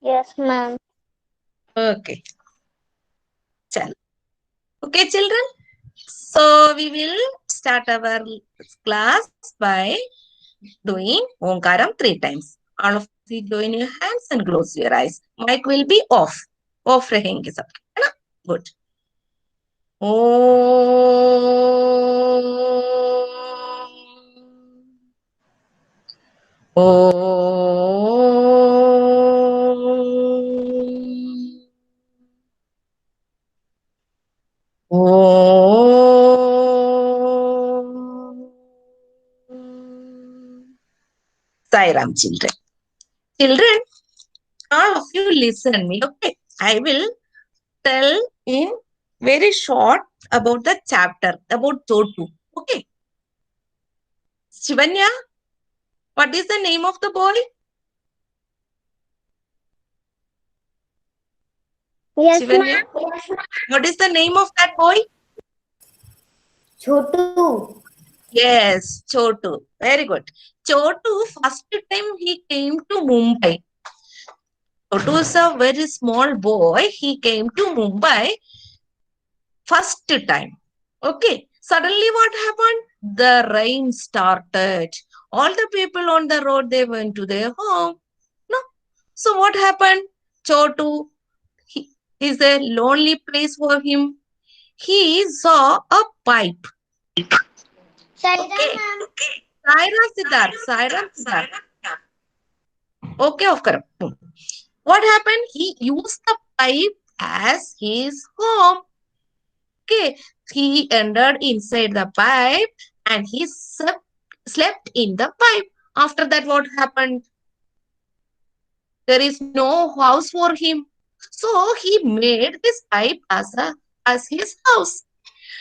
Yes, ma'am. Okay. Chal. Okay, children. So we will start our class by doing Omkaram 3 times. All of you join your hands and close your eyes. Mic will be off. Off रहेंगे सबके, है ना? Good. Sai Ram, children. Children, all of you listen me, okay? I will tell in very short about the chapter, about Chotu. Okay. Shivanya, what is the name of the boy? Yes, Shivanya, ma'am. what is the name of that boy? Chotu. Yes, Chotu. Very good. Chotu, first time he came to Mumbai. Chotu is a very small boy. He came to Mumbai first time. Okay. Suddenly what happened? The rain started. All the people on the road, they went to their home. No. So what happened? Chotu, he, is a lonely place for him. He saw a pipe. Saira, Okay. ma'am. Saira Siddharth. Saira Siddharth. Okay, of course. What happened? He used the pipe as his home. Okay. He entered inside the pipe and he slept in the pipe. After that, what happened? There is no house for him. So he made this pipe as his house.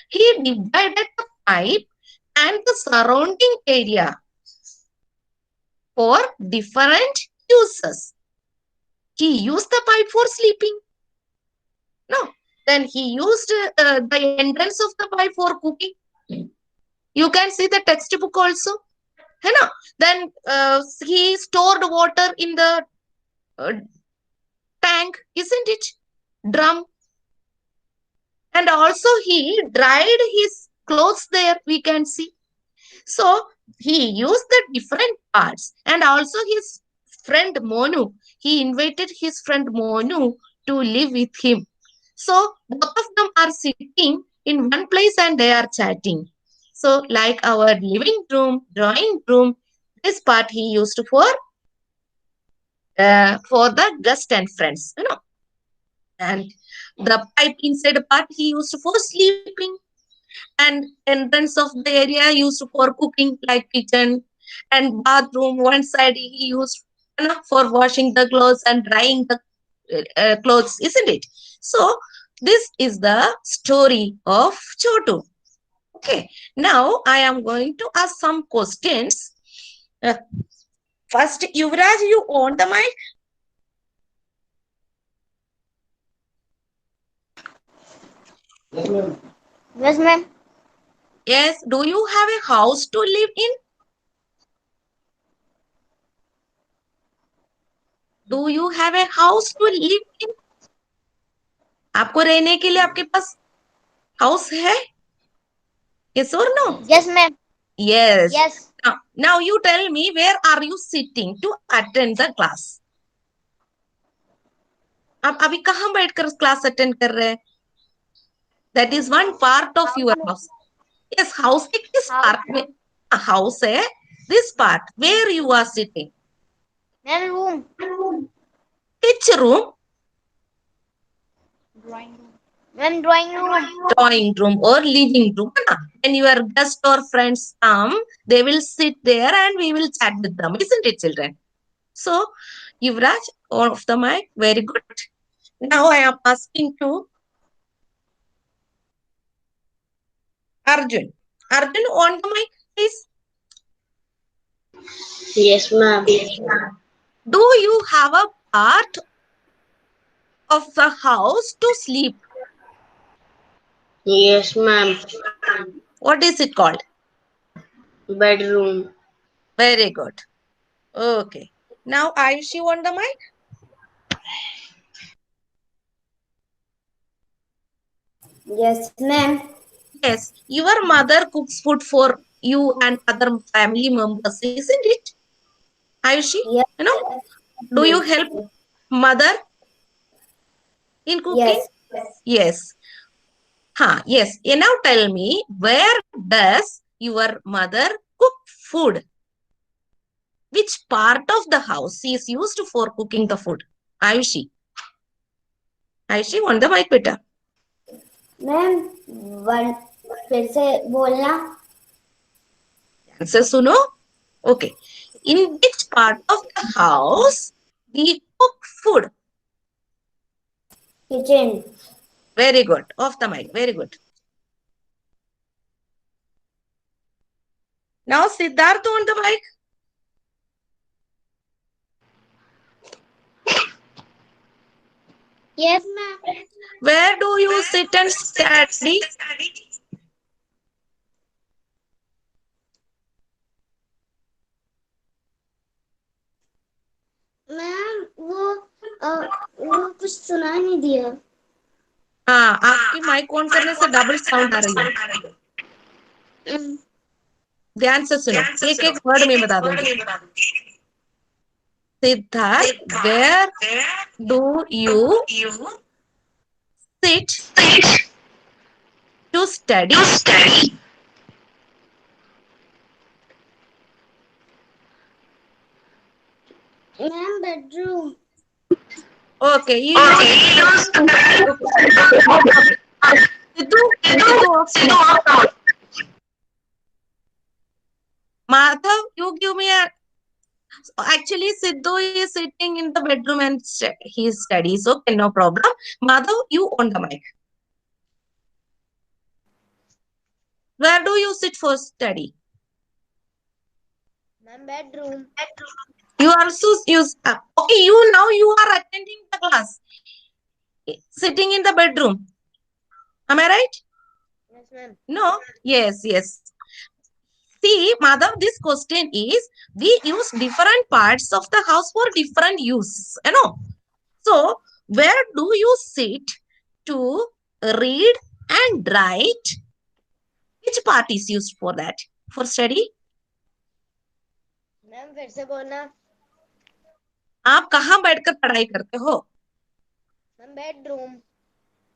He divided the pipe and the surrounding area for different uses. He used the pipe for sleeping. No. Then he used the entrance of the pipe for cooking. You can see the textbook also. है ना? Then he stored water in the uh, tank, isn't it? Drum. And also he dried his clothes there, we can see. So he used the different parts. And also his friend Monu, he invited his friend Monu to live with him. So both of them are sitting in one place and they are chatting. So like our living room, drawing room, this part he used for the guest and friends, you know. And the pipe inside the part he used for sleeping, and entrance of the area used for cooking like kitchen, and bathroom one side he used, you know, for washing the clothes and drying the clothes, isn't it? So this is the story of Chotu. Okay, now I am going to ask some questions. Uh, First, Yuvraj, you on the mic? Yes, ma'am. Yes. Do you have a house to live in? Do you have a house to live in? आपको रहने के लिए आपके पास house है? Yes or no? Yes, ma'am. Yes. Yes. Now you tell me, where are you sitting to attend the class? आप अभी कहाँ बैठकर क्लास अटेंड कर रहे हैं? That is one part of your house. Yes, house के किस House. part में? House है this part where you are sitting. Ma'am, room. Which room? Drawing room. Ma'am, drawing room. Drawing room or living room. है ना? When your guests or friends come, they will sit there and we will chat with them, isn't it, children? So, Yuvraj, off the mic, very good. Now I am asking to Arjun. Arjun, on the mic, please. Yes, ma'am. Do you have a part of the house to sleep? Yes, ma'am. What is it called? Bedroom. Very good. Okay. Now Ayushi on the mic. Yes, ma'am. Yes, your mother cooks food for you and other family members, isn't it? Ayushi, Yes. you know, do you help mother in cooking? Yes. Yes. Yes. Now tell me, where does your mother cook food? Which part of the house is used for cooking the food? Ayushi. Ayushi, on the mic, beta. Ma'am one फिर से बोलना. Answer suno. Okay. In which part of the house we cook food? Kitchen. Very good. Off the mic. Very good. Now Siddharth on the mic. Yes, ma'am. Where do you sit and study? Ma'am वो कुछ सुना नहीं दिया. हाँ, आपकी mic on करने से double sound आ रही है. ध्यान से सुनो, एक एक वर्ड में बता दूंगी. Siddharth, where do you sit to study? Ma'am bedroom. Okay, you use. Sidhu, Madhav, you give me a. Actually, Sidhu is sitting in the bedroom and he studies. Okay, no problem. Madhav, you on the mic. Where do you sit for study? Ma'am bedroom. You also use. Okay, you are attending the class. Sitting in the bedroom. Am I right? Yes, ma'am. No. Yes. See, Madhav, this question is, we use different parts of the house for different uses. You know. So, where do you sit to read and write? Which part is used for that? For study? Ma'am फिर से बोलना. आप कहाँ बैठकर पढ़ाई करते हो? Ma'am bedroom.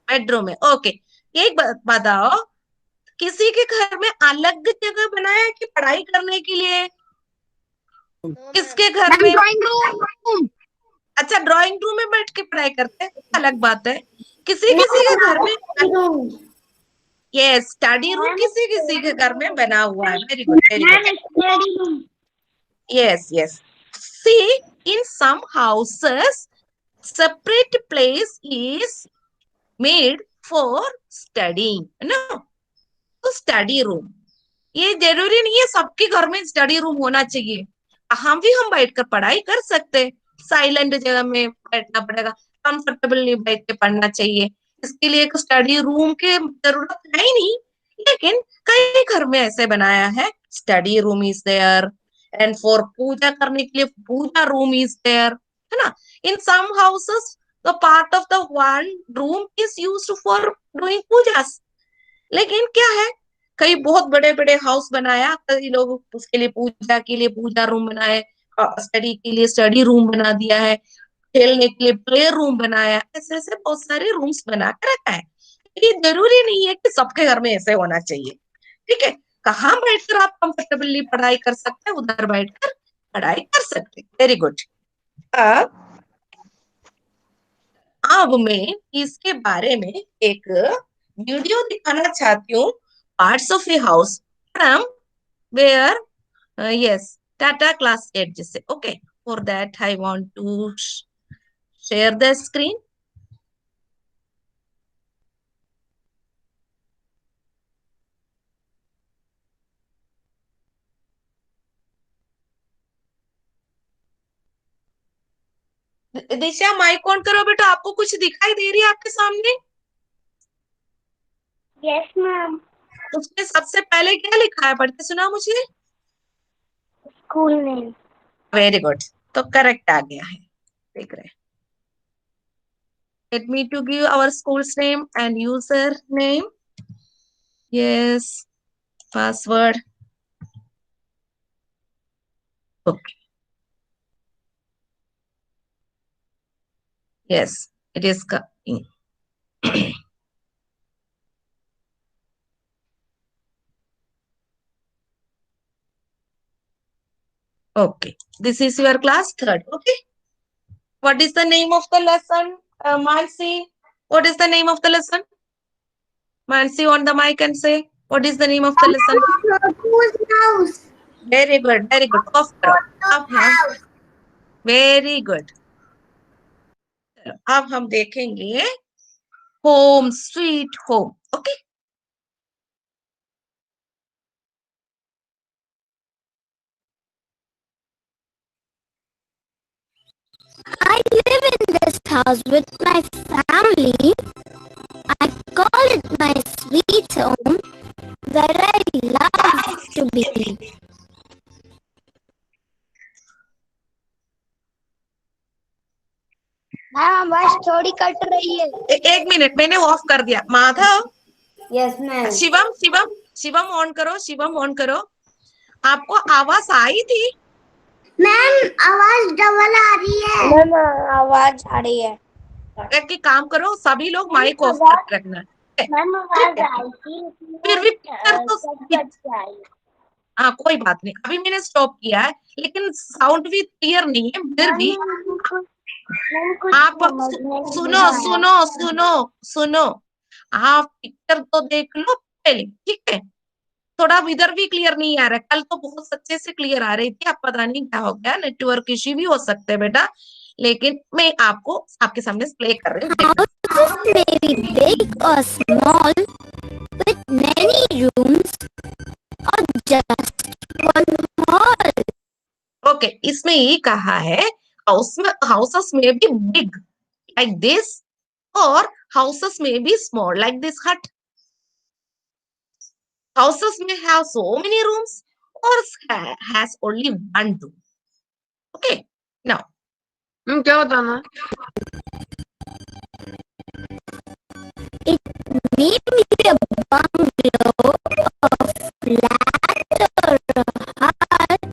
Bedroom में. ओके. एक बात बताओ, किसी के घर में अलग जगह बनाया है कि पढ़ाई करने के लिए? किसके घर में? Drawing room. अच्छा, ड्राइंग रूम में बैठ के पढ़ाई करते हैं, अलग बात है. किसी किसी के घर में. यस, स्टडी रूम किसी किसी के घर में बना हुआ है. Very good, very good. Yes. See, in some houses, separate place is made for studying. No, तो स्टडी रूम. ये जरूरी नहीं है सबके घर में स्टडी रूम होना चाहिए. हम बैठकर पढ़ाई कर सकते हैं. साइलेंट जगह में बैठना पड़ेगा, कंफर्टेबली बैठ के पढ़ना चाहिए. इसके लिए एक स्टडी रूम की जरूरत है ही नहीं. लेकिन कई घर में ऐसे बनाया है, study room is there and for पूजा करने के लिए पूजा रूम इज देयर, है ना. In some houses the part of the one room is used for doing pujas. लेकिन क्या है, कई बहुत बड़े बड़े हाउस बनाया, कई लोग उसके लिए पूजा के लिए पूजा रूम बनाए, स्टडी के लिए स्टडी रूम बना दिया है, खेलने के लिए प्ले रूम बनाया. ऐसे ऐसे बहुत सारे रूम्स बना के रखा है. ये जरूरी नहीं है कि सबके घर में ऐसे होना चाहिए. ठीक है, कहाँ बैठकर आप कंफर्टेबली पढ़ाई कर सकते हैं, उधर बैठकर पढ़ाई कर सकते हैं. Very good. अब मैं इसके बारे में एक वीडियो दिखाना चाहती हूँ. Parts of a house from where. yes, Tata class 8 जिससे. Okay, for that I want to share the screen. Disha, mic on करो बेटा. आपको कुछ दिखाई दे रही है आपके सामने? Yes ma'am. उसमें सबसे पहले क्या लिखा है, पढ़ के सुना मुझे. School name. Very good. तो करेक्ट आ गया है, देख रहे हैं. Let me to give our school's name and user name. Yes, password. Okay. Yes, it is coming. Okay. This is your class third. Okay. What is the name of the lesson? Mansi, what is the name of the lesson? Mansi on the mic and say, what is the name of the lesson? Whose house? Very good, very good. Off करो. अब हम very good. अब हम देखेंगे home sweet home. Okay. I live in this house with my family. I call it my sweet home where I love to be. Ma'am आवाज थोड़ी cut रही है. एक मिनट मैंने ऑफ कर दिया. Madhav. Yes ma'am. Shivam Shivam Shivam on करो. शिवम ऑन करो. आपको आवाज आई थी? मैम आवाज डबल आ रही है. मैम आवाज आ रही है. कि काम करो सभी लोग माइक ऑफ कर रखना. मैम आवाज आई थी फिर भी पिक्चर तो हाँ कोई बात नहीं. अभी मैंने स्टॉप किया है लेकिन साउंड भी क्लियर नहीं है. फिर भी आप सुनो सुनो सुनो सुनो. आप पिक्चर तो देख लो पहले. ठीक है. थोड़ा इधर भी क्लियर नहीं आ रहा है. कल तो बहुत अच्छे से क्लियर आ रही थी. अब पता नहीं क्या हो गया. नेटवर्क इश्यू भी हो सकते हैं बेटा. लेकिन मैं आपको आपके सामने प्ले कर रही हूँ. Houses may be big or small, with many rooms, or just one hall. Okay. इसमें ये कहा है हाउसेस में भी बिग लाइक दिस और हाउसेस में भी स्मॉल लाइक दिस हट. Houses may have so many rooms or has only one room. Okay. Now. क्या बताना? It may be a bungalow, a flat, or a hut.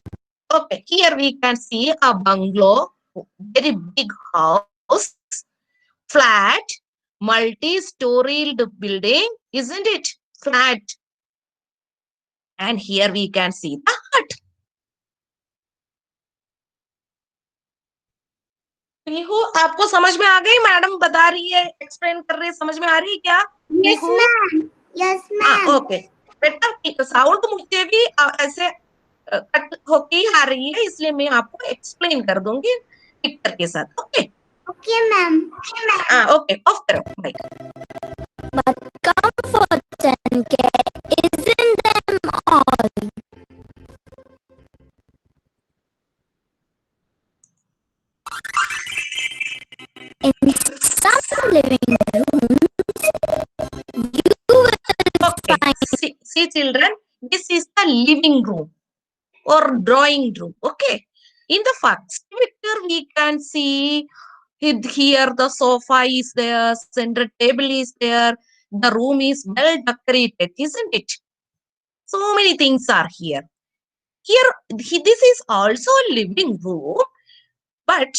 Okay. Here we can see a bungalow, very big house, flat, multi-storied building, isn't it? Flat. And here we can see the hut. Pihu आपको समझ में आ गई? Madam बता रही है, explain कर रही है, समझ में आ रही है क्या? Yes, ma'am. Yes, ma'am. Okay बेटा. साउंड मुझे भी ऐसे कट होके आ रही है इसलिए मैं आपको एक्सप्लेन कर दूंगी पिक्चर के साथ. Okay. Okay, ma'am. Okay. Of करो mic. But comfort and care is in them all. In some living rooms, you will Okay. find See children, this is the living room or drawing room. Okay. In the first picture we can see here the sofa is there, center table is there, the room is well decorated, isn't it? So many things are here. Here, this is also a living room, but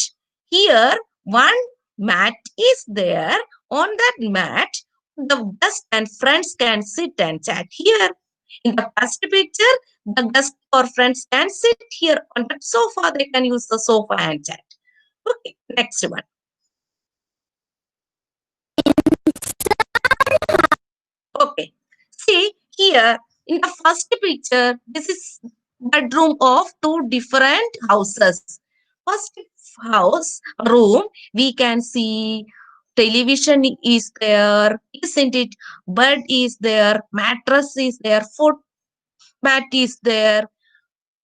here one mat is there. On that mat, the guest and friends can sit and chat here. In the first picture, the guest or friends can sit here on the sofa. They can use the sofa and chat. Okay, next one. Okay, see here in the first picture, this is bedroom of two different houses. First house room, we can see television is there, isn't it? Bed is there, mattress is there, foot mat is there,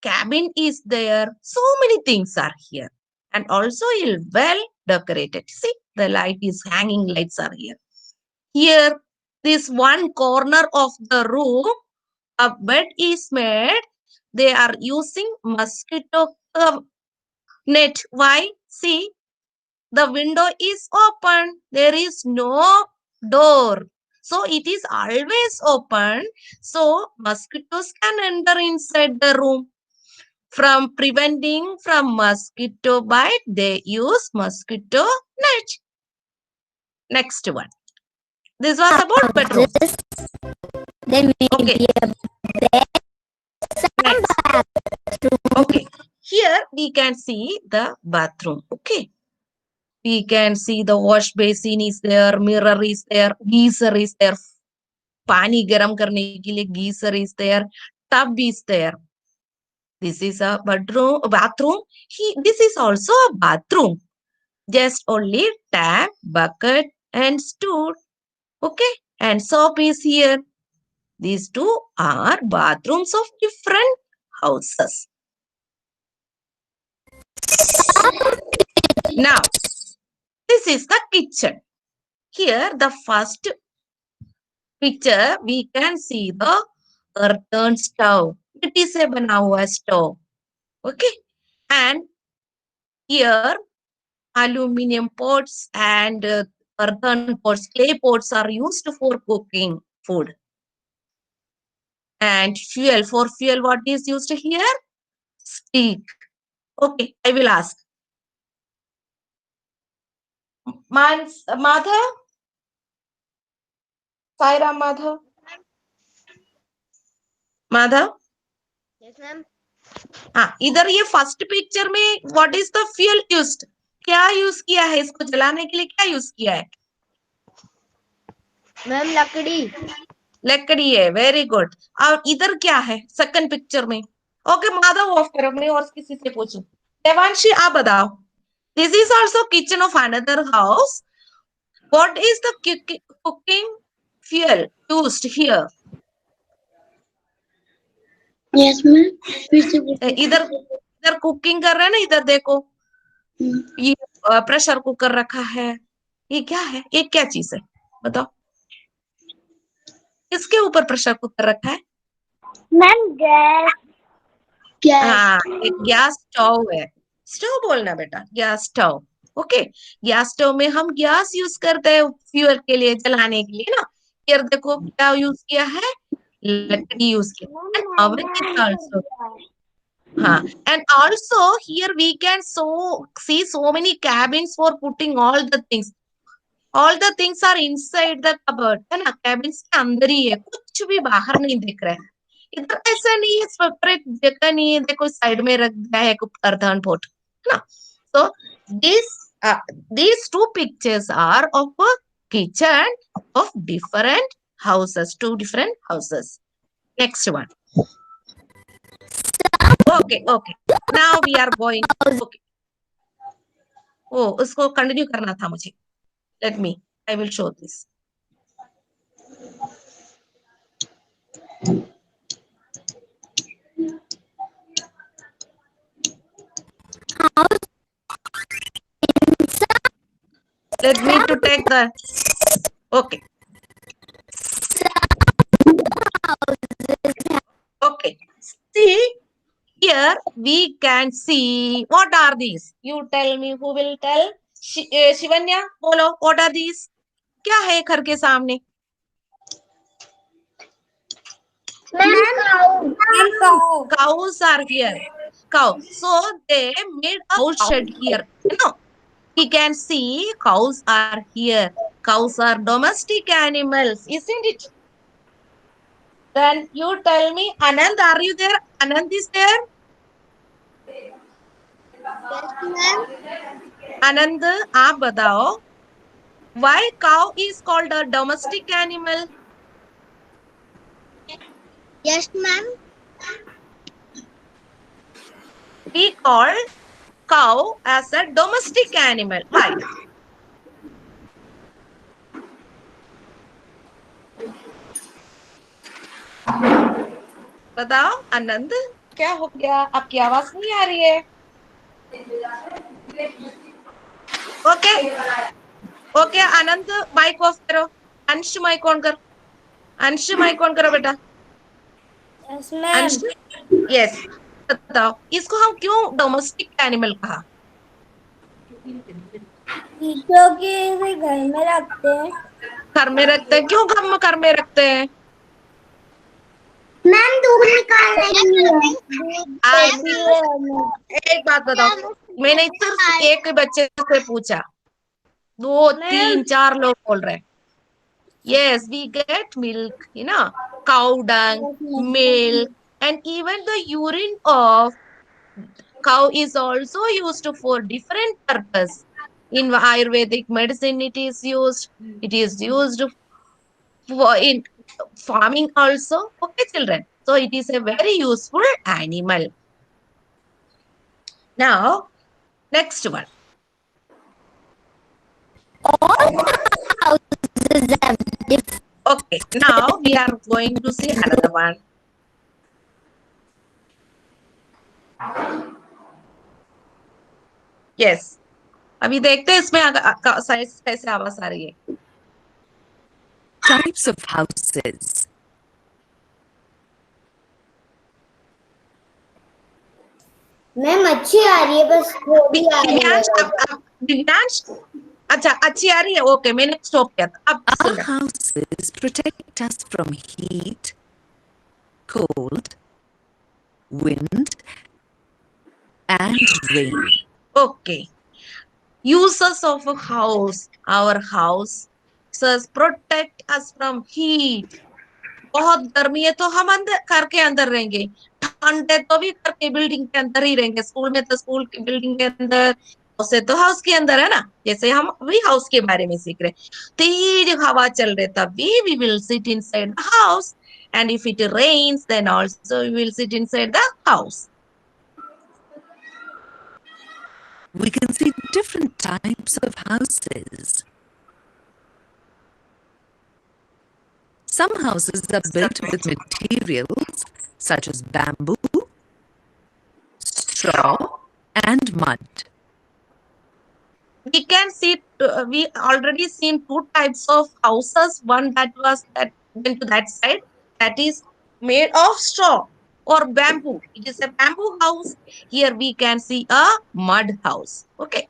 cabin is there. So many things are here. And also well decorated. See, the light is hanging lights are here. Here, this one corner of the room, a bed is made. They are using mosquito net. Why? See, the window is open. There is no door. So it is always open. So mosquitoes can enter inside the room. From preventing from mosquito bite, they use mosquito net. Next one. This was about bedroom. Houses, there may Okay. be a bed, some Next. bathroom. Okay. Here we can see the bathroom. Okay. We can see the wash basin is there, mirror is there, geyser is there, pani garam karne ke liye geyser is there, tub is there. This is a bathroom. This is also a bathroom. Just only tap, bucket and stool. Okay. And soap is here. These two are bathrooms of different houses. Now, this is the kitchen. Here, the first picture, we can see the earthen stove. It is a बना हुआ stove. Okay. And here, aluminum pots and earthen pots, clay pots are used for cooking food. And fuel, for fuel, what is used here? Stick. Okay, I will ask. Madhav? Saira Madhav? Madhav? Yes, ma'am. हाँ, इधर ये first picture में what is the fuel used? क्या use किया है? इसको जलाने के लिए क्या यूज किया है? मैम लकड़ी. लकड़ी है. Very good. और इधर क्या है सेकंड पिक्चर में? ओके माधव ऑफ करो, मैं और किसी से पूछूं. देवांशी आप बताओ. This is also kitchen of another house. What is the cooking fuel used here? Yes ma'am. इधर इधर कुकिंग कर रहे हैं ना, इधर देखो. ये प्रेशर कुकर रखा है. ये क्या है? ये क्या चीज है बताओ? किसके ऊपर प्रेशर कुकर रखा है? Ma'am gas. हाँ, एक गैस स्टोव है. स्टोव बोलना बेटा, gas stove. Okay. Gas stove में हम गैस यूज करते हैं फ्यूल के लिए, जलाने के लिए ना. फिर देखो क्या यूज किया है? लकड़ी यूज किया. And oven is also. हाँ. And also here we can see so many cabins for putting all the things. All the things are inside the cupboard, है ना. cabins के अंदर ही है, कुछ भी बाहर नहीं दिख रहा है. इधर ऐसा नहीं है, सेपरेट जगह नहीं है. देखो साइड में रख दिया है कुछ earthen pot, है ना. So these two pictures are of a kitchen of different houses, two different houses. Next one. Okay, okay. Now we are going. Okay. Oh, उसको कंटिन्यू करना था मुझे. Let me. I will show this. Let me to take the. Okay. Okay. See, here we can see. What are these? You tell me. Who will tell? Shivanya, बोलो. What are these? क्या है घर के सामने? Cows are here. Cow. So they made a cow shed here. You know, we can see cows are here. Cows are domestic animals, isn't it? Then you tell me, Anand, are you there? Anand is there? Yes, ma'am. Anand, आप बताओ. Why cow is called a domestic animal? Yes, ma'am. We call cow as a domestic animal. Why? बताओ आनंद, क्या हो गया? आपकी आवाज नहीं आ रही है. Okay okay Anand, mic off करो. अंश माइक ऑन कर. अंश माइक ऑन करो बेटा. Yes, अंश, यस. बताओ इसको हम क्यों डोमेस्टिक एनिमल कहा? क्योंकि वे घर में रखते हैं। घर में रखते हैं, क्यों घर में रखते हैं? मैम दूध निकालने के लिए। देती है हमें। एक बात बताओ, मैंने सिर्फ एक बच्चे से पूछा, 2 3 4 लोग बोल रहे हैं yes we get milk, cow dung, milk, and even the urine of cow is also used for different purpose. In Ayurvedic medicine, it is used for in farming also. Okay, children. So it is a very useful animal. Now, next one. All houses have different. Okay, now we are going to see another one. Yes. अभी देखते हैं इसमें size कैसे आवाज आ रही है. Types of houses. Ma'am अच्छी आ रही है, बस थोड़ी आ रही है। दिव्यांश, अच्छा अच्छी आ रही है. ओके, मैंने स्टॉप किया था. अब Our सुन रहे. houses protect us from heat, cold, wind, and rain. Okay. Uses of a house. Our house says protect us from heat. बहुत गर्मी है तो हम अंदर घर के अंदर रहेंगे. ठंड है तो भी घर के बिल्डिंग के अंदर ही रहेंगे. स्कूल में तो स्कूल की बिल्डिंग के अंदर, हाउस है तो हाउस के अंदर, है ना. जैसे हम अभी हाउस के बारे में सीख रहे. तेज हवा चल रहे तभी we will sit inside the house, and if it rains then also we will sit inside the house. We can see different types of houses. Some houses are built with materials such as bamboo, straw, and mud. We can see, we already seen 2 types of houses. One that went to that side, that is made of straw or bamboo. It is a bamboo house. Here we can see a mud house. Okay.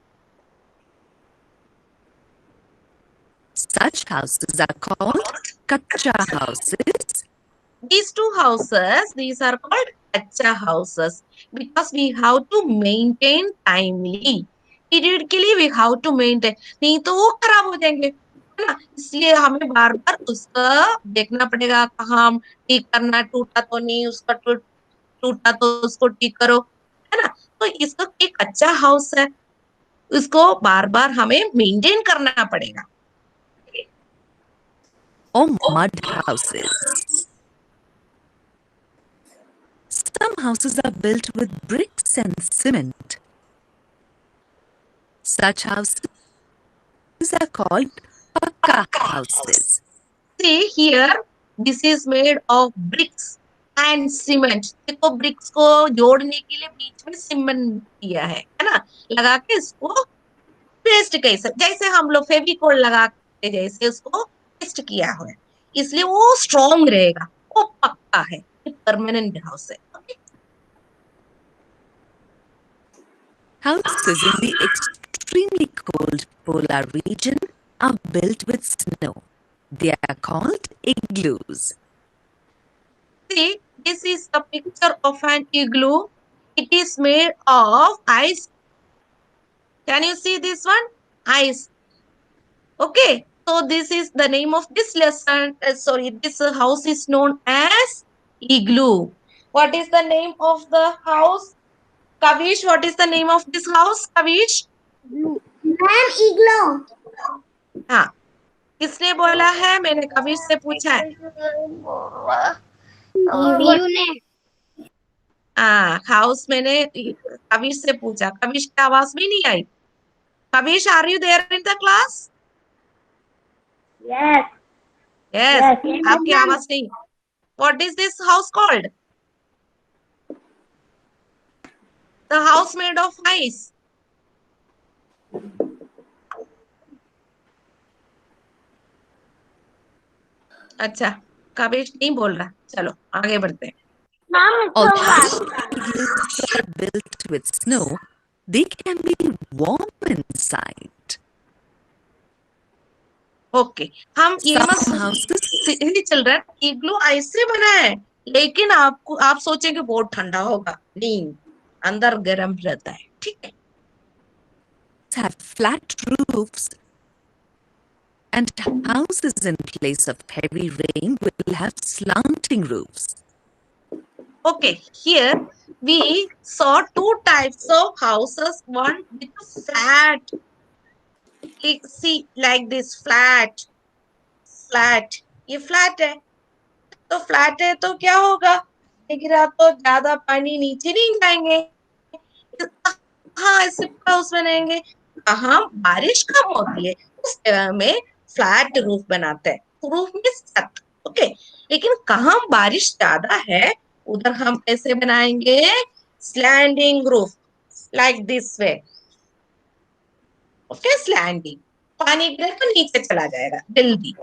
Such houses are called kacha houses. These 2 houses, these are called kacha houses because we have to maintain timely. Period के लिए we have to maintain. नहीं तो वो खराब हो जाएंगे, है ना. इसलिए हमें बार बार उसका देखना पड़ेगा, कहाँ हम ठीक करना, टूटा तो नहीं, उसका टूटा तो उसको ठीक करो, है ना. तो इसका एक कच्चा हाउस है, इसको बार बार हमें मेंटेन करना पड़ेगा. Or mud houses. Some houses are built with bricks and cement. Such houses are called pakka houses. See here, this is made of bricks and cement. देखो ब्रिक्स को जोड़ने के लिए बीच में सीमेंट दिया है ना, लगा के इसको पेस्ट, कैसे जैसे हम लोग फेविकोल लगा के जैसे उसको पेस्ट किया हुआ है, इसलिए वो स्ट्रॉन्ग रहेगा, वो पक्का है, परमानेंट हाउस है. Houses in the extremely cold polar region are built with snow. They are called igloos. See, this is a picture of an igloo. It is made of ice. Can you see this one? Ice. Okay. So this is the name of this lesson. This house is known as igloo. What is the name of the house? Kavish, what is the name of this house? Kavish? Ma'am इग्लो. हाँ, किसने बोला है? मैंने कविश से पूछा है. House मैंने कविश से पूछा. कविश की आवाज में नहीं आई. Kavish, are you there in the class? Yes. Yes. आपकी आवाज नहीं. What is this house called? The house made of ice. अच्छा, कविश नहीं बोल रहा. चलो आगे बढ़ते हैं. Although igloos are built with snow, they can be warm inside. Okay हम ये मत Some houses चिल्ड्रन इग्लू ऐसे बना है, लेकिन आप सोचेंगे बहुत ठंडा होगा, नहीं, अंदर गर्म रहता है, ठीक है। have flat roofs, and houses in place of heavy rain will have slanting roofs. Okay, here we saw two types of houses. One with flat, see like this flat, flat. ये flat है, तो flat है तो क्या होगा? गिरा तो ज्यादा पानी नीचे नहीं जाएंगे। हाँ, ऐसे हाउस बनाएंगे। कहाँ बारिश कम होती है उस जगह में फ्लैट रूफ बनाते हैं, रूफ में छत। ओके, लेकिन कहाँ बारिश ज्यादा है उधर हम कैसे बनाएंगे? Slanting roof, like this way. Okay, slanting, पानी गिरे तो नीचे चला जाएगा जल्दी।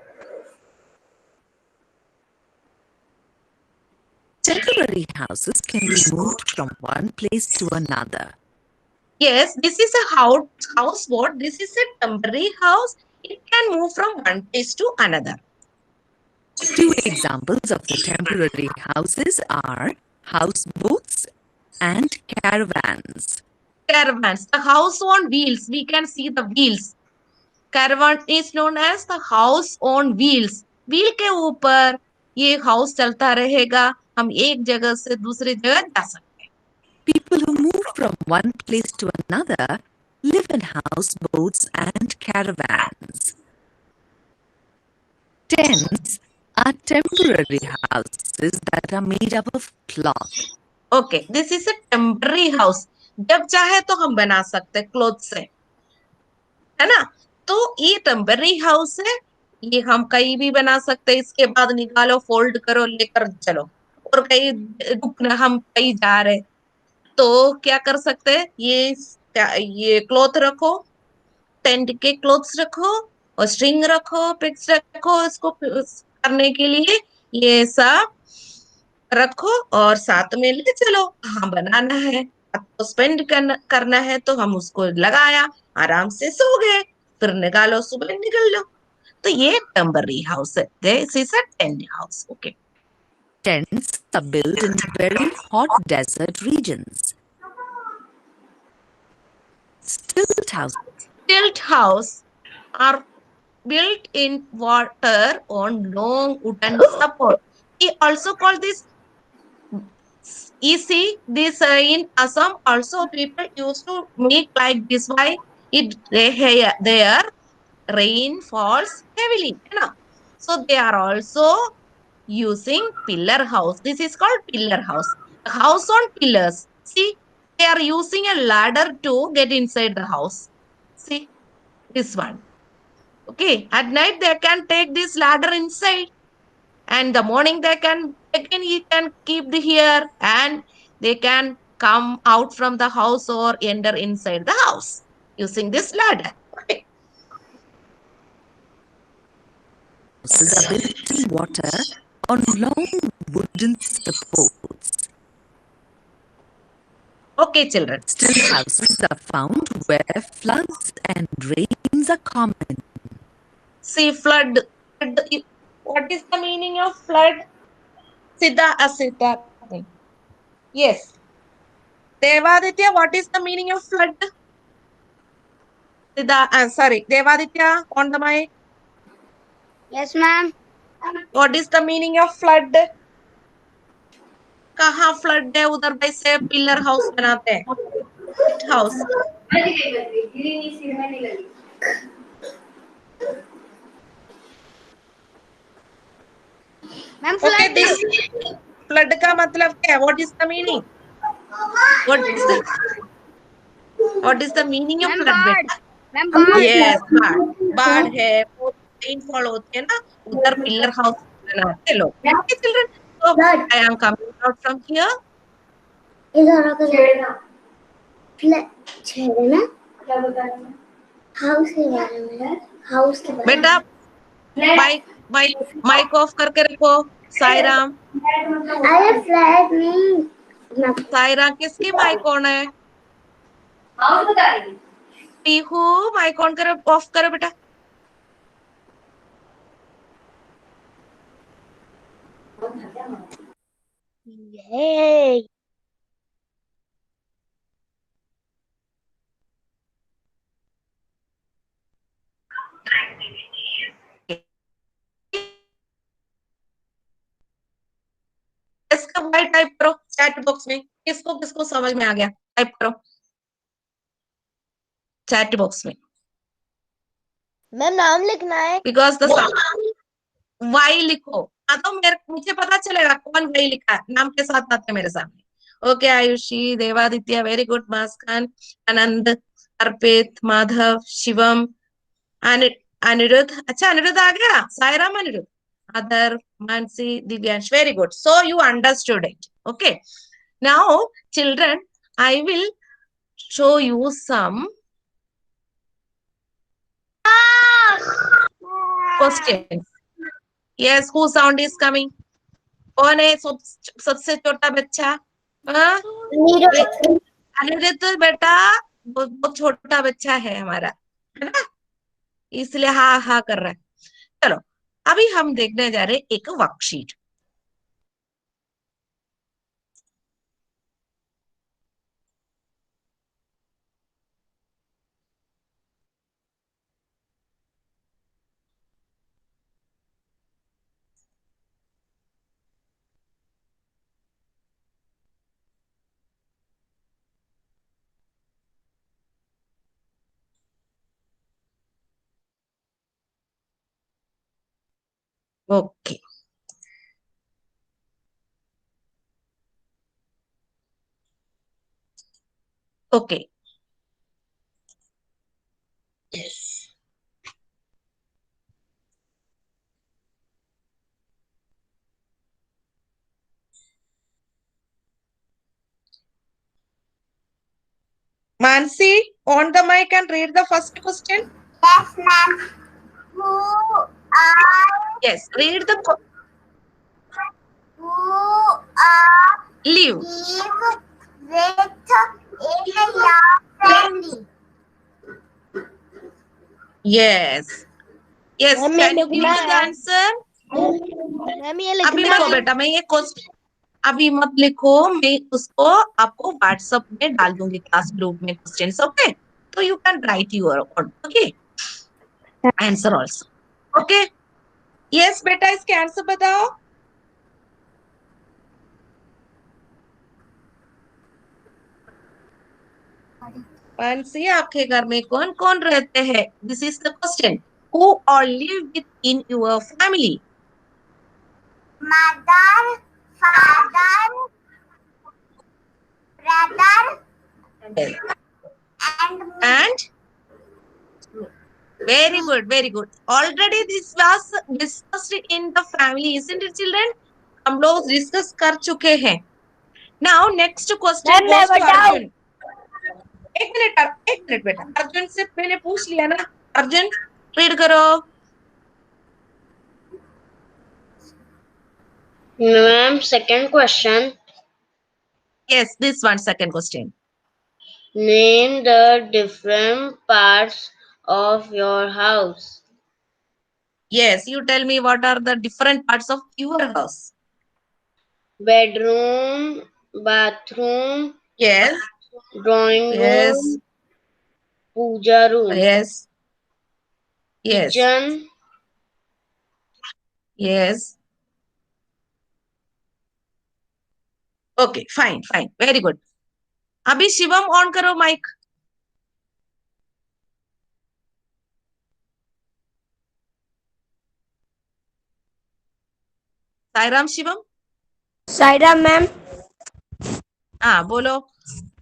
Temporary houses can be moved from one place to another. Yes, this is a house boat. This is a temporary house. It can move from one place to another. Two examples of the temporary houses are houseboats and caravans. Caravans, the house on wheels. We can see the wheels. Caravan is known as the house on wheels. Wheel के ऊपर ये house चलता रहेगा, हम एक जगह से दूसरी जगह जा सकते हैं। People who move from one place to another live in houseboats and caravans. Tents are temporary houses that are made up of cloth. Okay, this is a temporary house. जब चाहे तो हम बना सकते हैं क्लोथ से, है ना? तो ये टेम्पररी हाउस है, ये हम कहीं भी बना सकते हैं। इसके बाद निकालो, फोल्ड करो, लेकर चलो। और कहीं रुकना, हम कहीं जा रहे तो क्या कर सकते हैं? ये क्लॉथ रखो, टेंट के क्लोथ्स रखो और स्ट्रिंग रखो, पिक्स रखो, इसको करने के लिए ये सब रखो और साथ में ले चलो। हाँ, बनाना है, आपको स्पेंड करना है तो हम उसको लगाया, आराम से सो गए, फिर निकालो, सुबह निकल लो। तो ये टेम्पररी हाउस है, this is a tent house. Okay, Tents are built in very hot desert regions. Stilt houses tilt house are built in water on long wooden support. We also call this, you see this in Assam also people used to make like this. Why? There rain falls heavily, you know? So they are also using pillar house. This is called pillar house, a house on pillars. See, they are using a ladder to get inside the house. See this one. Okay, at night they can take this ladder inside, and the morning they can again, he can keep the here, and they can come out from the house or enter inside the house using this ladder. Okay. are built in water on long wooden supports. Okay, children. Stilt houses are found where floods and rains are common. See, flood. What is the meaning of flood? Siddha Asita. Yes. Devaditya, what is the meaning of flood? Sorry, Devaditya, on the mic. Yes, ma'am. What is the meaning of flood? कहाँ flood है? उधर वैसे pillar house बनाते हैं, house. Ma'am, okay, flood. This flood का मतलब क्या है? What is the meaning? What is the meaning of Ma'am, flood bad. बेटा? Ma'am, bad. यस, बाढ़। बाढ़ है, रेनफॉल होते हैं ना, उधर पिलर हाउस बनाते हैं लोग। Okay children, so I am coming out from here. इधर आकर छेड़ना हाउस के बारे में, हाउस के बारे में। बेटा माइक ऑफ करके रखो। साईराम, अरे फ्लैट नहीं, साईराम किसकी माइक ऑन है? हाउस बता रही। पीहू, माइक ऑन करो, ऑफ करो बेटा। Yay! इसका वाई टाइप करो चैट बॉक्स में, किसको किसको समझ में आ गया टाइप करो चैट बॉक्स में, मैम नाम लिखना है। बिकॉज द वाई लिखो। हाँ तो मेरे मुझे पता चलेगा कौन वाई लिखा है, नाम के साथ आते मेरे सामने। Okay Ayushi, Devaditya, very good, Muskan, Anand, Arpit, Madhav, Shivam, Aniruddh, अच्छा अनिरुद्ध आ गया, Sairam Aniruddh, other, Mansi, Divyansh, very good. So you understood it. Okay. Now, children, I will show you some questions. Yes, whose sound is coming? कौन है सबसे छोटा बच्चा? हाँ? अनिरुद्ध बेटा बहुत छोटा बच्चा है हमारा, है ना, इसलिए हाँ हाँ कर रहा है। चलो अभी हम देखने जा रहे हैं एक worksheet. Okay okay yes Mansi, on the mic and read the first question. Yes, ma'am. Who are Yes, read the who are live. live with in your family? Yes. Yes, Ma'am, can ये you give लिखना me the है। answer? Ma'am ये अभी लिखना मत है। बेटा, मैं ये क्वेश्चन अभी मत लिखो, मैं उसको आपको व्हाट्सएप में डाल दूंगी क्लास ग्रुप में क्वेश्चंस, ओके, तो you can write your okay answer also, okay. Yes बेटा, इसके आंसर बताओ। मानसी, आपके घर में कौन कौन रहते हैं? This is the question. Who all live with in your family? Mother, father, brother, and me. And very good, very good. Already this was discussed in the family, isn't it, children? हम लोग discuss कर चुके हैं। Now next question ma'am मैं goes to बताऊं? Arjun. एक minute बेटा, अर्जुन से मैंने पूछ लिया ना। अर्जुन रीड करो। Ma'am, second question. Yes, this one, second question. Name the different parts of your house. Yes, you tell me what are the different parts of your house. Bedroom, bathroom, Yes, drawing yes, room, puja room, yes, yes, kitchen, yes. Okay, fine, fine, very good. अभी Shivam on करो mic. Sairam Shivam. Saira ma'am. हाँ बोलो।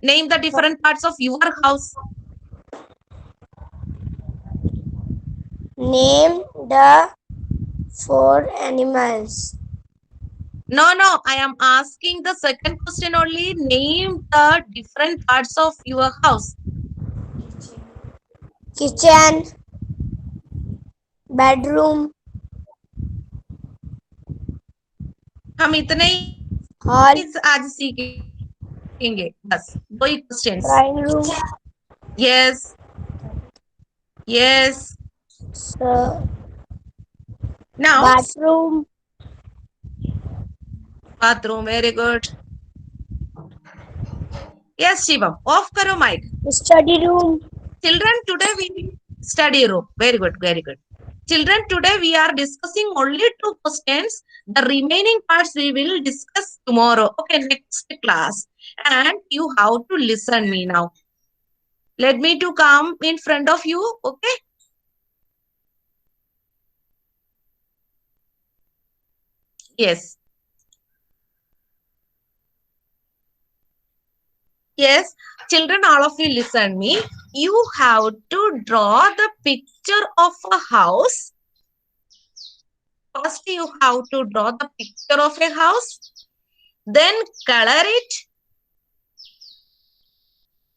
Name the different parts of your house. Name the 4 animals. No, no, I am asking the second question only. Name the different parts of your house. Kitchen, bedroom, हम इतने hall, ही आज सीखेंगे, बस दो ही questions. drawing room, Yes, yes. so Now, bathroom, bathroom. Very good. Yes, Shivam. Off karo mic. Study room. Children, today we study room. Very good. Very good. Children, today we are discussing only 2 questions. The remaining parts we will discuss tomorrow. Okay, next class. And you have to listen me now. Let me to come in front of you. Okay. Yes. Yes. Children, all of you listen me. You have to draw the picture of a house. First, you have to draw the picture of a house. Then color it.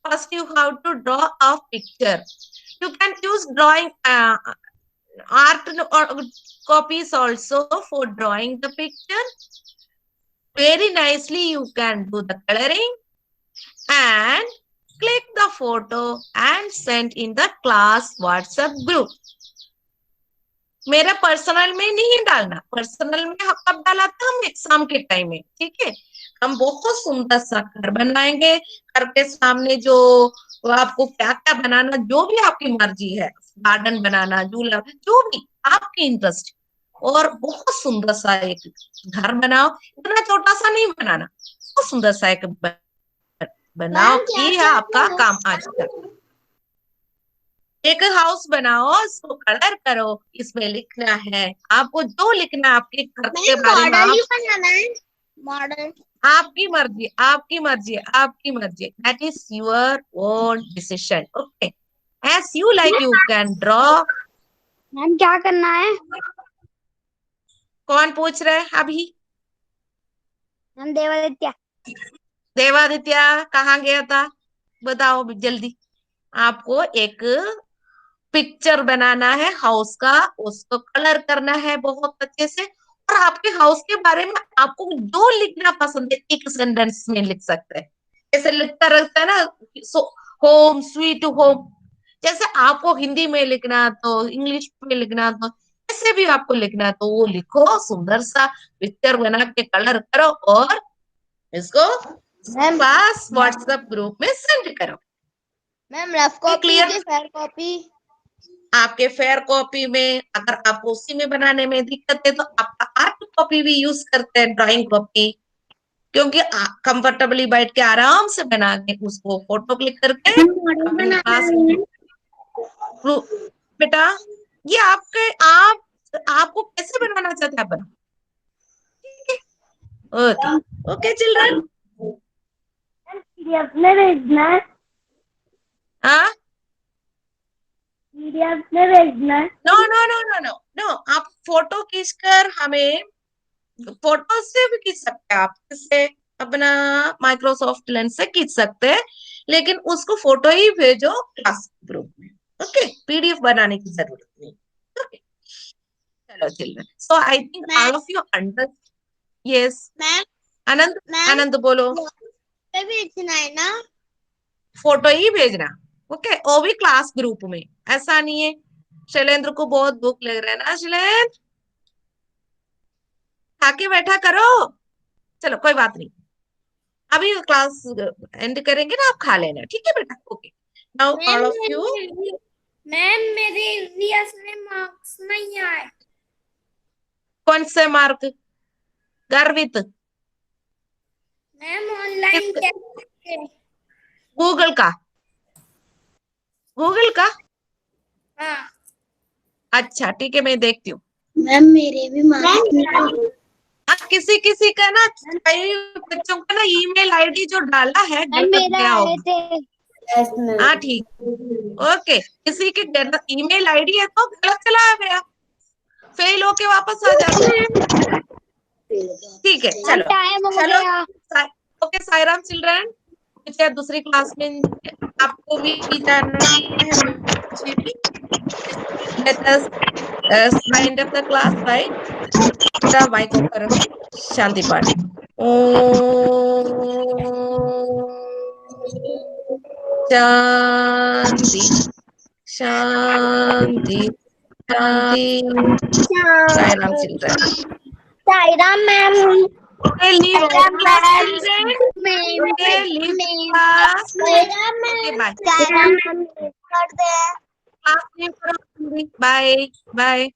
First, you have to draw a picture. You can use drawing art or copies also for drawing the picture. Very nicely, you can do the coloring and click the photo and send in the class WhatsApp group. मेरा personal में नहीं डालना, personal में कब डाला था हम exam के टाइम में, ठीक है। हम बहुत सुंदर सा घर बनाएंगे, घर के सामने जो आपको क्या क्या बनाना, जो भी आपकी मर्जी है, गार्डन बनाना, झूला, जो भी आपकी इंटरेस्ट, और बहुत सुंदर सा एक घर बनाओ। इतना छोटा सा नहीं बनाना, बहुत सुंदर सा एक बनाओ। ये है आपका काम आज का। एक हाउस बनाओ, इसको कलर करो, इसमें लिखना है आपको जो लिखना है आपके घर के बारे में। मॉडल आपकी मर्जी, आपकी मर्जी, आपकी मर्जी। That is your own decision. Okay, as you like you can draw. Ma'am क्या करना है? कौन पूछ रहे हैं अभी? हम देवादित्य। देवादित्य कहाँ गया था? बताओ जल्दी। आपको एक पिक्चर बनाना है हाउस का, उसको कलर करना है बहुत अच्छे से, और आपके हाउस के बारे में आपको जो लिखना पसंद है एक सेंटेंस में लिख सकते हैं। ऐसे लिखता रहता है ना, होम स्वीट होम, जैसे आपको हिंदी में लिखना तो इंग्लिश में लिखना तो ऐसे भी आपको लिखना तो वो लिखो, सुंदर सा पिक्चर बना के कलर करो और इसको पास व्हाट्सएप ग्रुप में सेंड करो। Ma'am rough copy clear? की फेयर कॉपी? आपके फेयर कॉपी में अगर आपको उसी में बनाने में दिक्कत है तो आप आर्ट कॉपी भी यूज करते हैं, ड्राइंग कॉपी, क्योंकि कंफर्टेबली बैठ के आराम से बना के उसको फोटो क्लिक करके अपने पास। बेटा ये आपको कैसे बनाना चाहते हैं आप बनाओ, ठीक है। Okay okay children. पीडीएफ में भेजना है? हाँ, पीडीएफ में भेजना है? No no no no no no, आप फोटो खींचकर हमें, फोटो से भी खींच सकते हैं आप, इससे अपना माइक्रोसॉफ्ट लेंस से खींच सकते हैं, लेकिन उसको फोटो ही भेजो क्लास ग्रुप में। ओके, पीडीएफ बनाने की जरूरत नहीं। ओके, चलो children, so I think all of you under. Yes ma'am Anand, Anand बोलो। भेजना है ना? फोटो ही भेजना। ओके, वो भी क्लास ग्रुप में, ऐसा नहीं है। शैलेंद्र को बहुत भूख लग रहा है ना शैलेंद्र, खाके बैठा करो। चलो कोई बात नहीं, अभी क्लास एंड करेंगे ना, आप खा लेना, ठीक है बेटा। Okay, now all of you. Ma'am मेरे ईवीएस में मार्क्स नहीं आए। कौन से मार्क? गर्वित? मैम ऑनलाइन गूगल का? गूगल का? हाँ अच्छा ठीक है, मैं देखती हूँ। मैम मेरे भी मार्क्स किसी किसी का ना, कई बच्चों का ना ईमेल आईडी जो डाला है गलत गया होगा। हाँ ठीक, ओके, किसी के ईमेल आईडी है तो गलत चला गया, फेल होके वापस आ जाता है। ठीक है, चलो चलो। ओके साईराम चिल्ड्रन, मुझे दूसरी क्लास में आपको भी जाना है, मुझे भी। Let us wind up the class, right? बेटा माइक ऑफ करो, शांति पाठ। शांति शांति शांति। Sairam children. Sairam ma'am. Okay, leave the class, children. Okay, leave the class. Okay, bye. Class leave करो. Bye. Bye.